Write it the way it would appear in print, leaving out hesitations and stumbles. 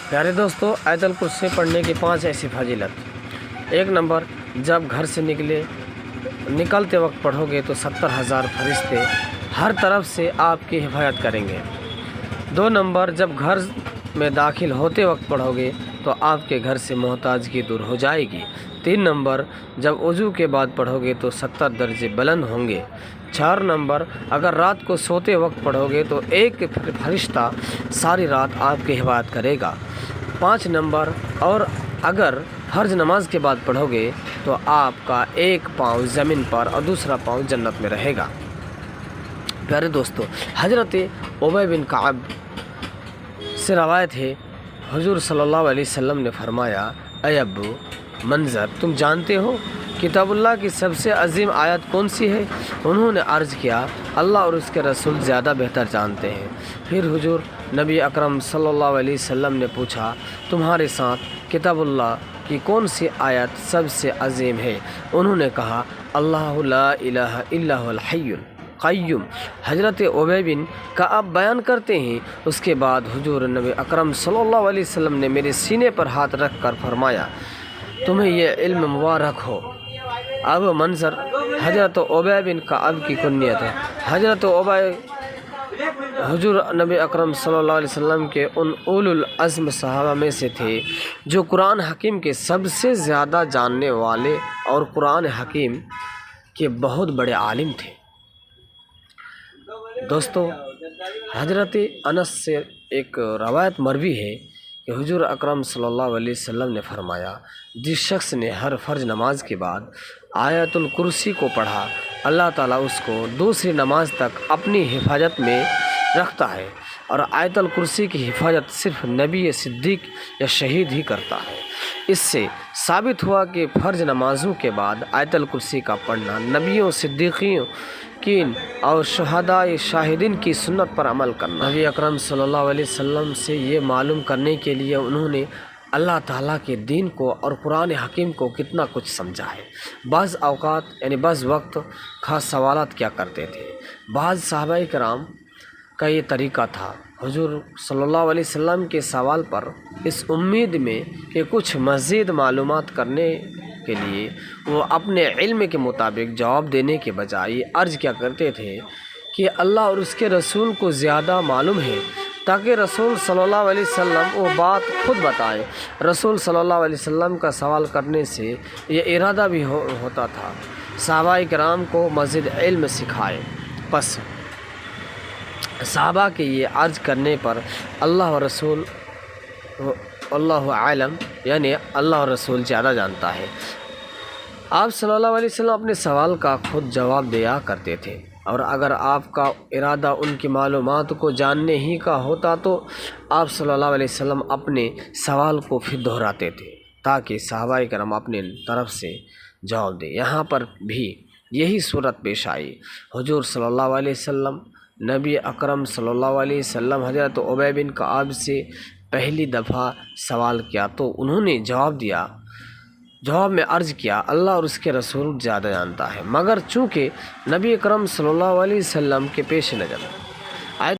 پیارے دوستو، آیت الکرسی پڑھنے کی 5 ایسی فضیلت۔ 1 نمبر، جب گھر سے نکلتے وقت پڑھو گے تو 70,000 فرشتے ہر طرف سے آپ کی حفاظت کریں گے۔ 2 نمبر، جب گھر میں داخل ہوتے وقت پڑھو گے تو آپ کے گھر سے محتاجگی دور ہو جائے گی۔ 3 نمبر، جب وضو کے بعد پڑھو گے تو 70 درجے بلند ہوں گے۔ 4 نمبر، اگر رات کو سوتے وقت پڑھو گے تو ایک فرشتہ ساری رات آپ کی حفاظت کرے گا۔ 5 نمبر، اور اگر فرض نماز کے بعد پڑھو گے تو آپ کا ایک پاؤں زمین پر اور دوسرا پاؤں جنت میں رہے گا۔ پیارے دوستو، حضرت ابی بن کعب سے روایت ہے، حضور صلی اللہ علیہ وسلم نے فرمایا، اے ابو منذر، تم جانتے ہو کتاب اللہ کی سب سے عظیم آیت کون سی ہے؟ انہوں نے عرض کیا، اللہ اور اس کے رسول زیادہ بہتر جانتے ہیں۔ پھر حضور نبی اکرم صلی اللہ علیہ وسلم نے پوچھا، تمہارے ساتھ کتاب اللہ کی کون سی آیت سب سے عظیم ہے؟ انہوں نے کہا، اللہ لا الہ الا هو الحی القیوم۔ حضرت ابی بن کعب بیان کرتے ہیں، اس کے بعد حضور نبی اکرم صلی اللہ علیہ وسلم نے میرے سینے پر ہاتھ رکھ کر فرمایا، تمہیں یہ علم مبارک ہو۔ اب منظر حضرت ابی بن کعب کی کنیت ہے۔ حضرت ابی حضور نبی اکرم صلی اللہ علیہ وسلم کے ان اولو العزم صحابہ میں سے تھے جو قرآن حکیم کے سب سے زیادہ جاننے والے اور قرآن حکیم کے بہت بڑے عالم تھے۔ دوستو، حضرت انس سے ایک روایت مروی ہے کہ حضور اکرم صلی اللہ علیہ وسلم نے فرمایا، جس شخص نے ہر فرض نماز کے بعد آیت الکرسی کو پڑھا، اللہ تعالیٰ اس کو دوسری نماز تک اپنی حفاظت میں رکھتا ہے، اور آیت الکرسی کی حفاظت صرف نبی، صدیق یا شہید ہی کرتا ہے۔ اس سے ثابت ہوا کہ فرض نمازوں کے بعد آیت الکرسی کا پڑھنا نبیوں، صدیقیوں اور شہداء شاہدین کی سنت پر عمل کرنا۔ نبی اکرم صلی اللہ علیہ وسلم سے یہ معلوم کرنے کے لیے انہوں نے اللہ تعالیٰ کے دین کو اور قرآن حکیم کو کتنا کچھ سمجھا ہے۔ بعض اوقات بعض وقت خاص سوالات کیا کرتے تھے۔ بعض صحابہ کرام کا یہ طریقہ تھا، حضور صلی اللہ علیہ وسلم کے سوال پر اس امید میں کہ کچھ مزید معلومات کرنے کے لیے وہ اپنے علم کے مطابق جواب دینے کے بجائے عرض کیا کرتے تھے کہ اللہ اور اس کے رسول کو زیادہ معلوم ہے، تاکہ رسول صلی اللہ علیہ وسلم وہ بات خود بتائیں۔ رسول صلی اللہ علیہ وسلم کا سوال کرنے سے یہ ارادہ بھی ہوتا تھا، صحابہ کرام کو مزید علم سکھائے۔ پس صحابہ کے یہ عرض کرنے پر اللہ و رسول اللہ عالم، یعنی اللہ اور رسول زیادہ جانتا ہے، آپ صلی اللہ علیہ وسلم اپنے سوال کا خود جواب دیا کرتے تھے، اور اگر آپ کا ارادہ ان کی معلومات کو جاننے ہی کا ہوتا تو آپ صلی اللہ علیہ وسلم اپنے سوال کو پھر دہراتے تھے تاکہ صحابہ کرام اپنے طرف سے جواب دیں۔ یہاں پر بھی یہی صورت پیش آئی۔ حضور صلی اللہ علیہ وسلم نبی اکرم صلی اللہ علیہ وسلم حضرت ابی بن کعب سے پہلی دفعہ سوال کیا تو انہوں نے جواب میں عرض کیا، اللہ اور اس کے رسول زیادہ جانتا ہے، مگر چونکہ نبی اکرم صلی اللہ علیہ وسلم کے پیش نظر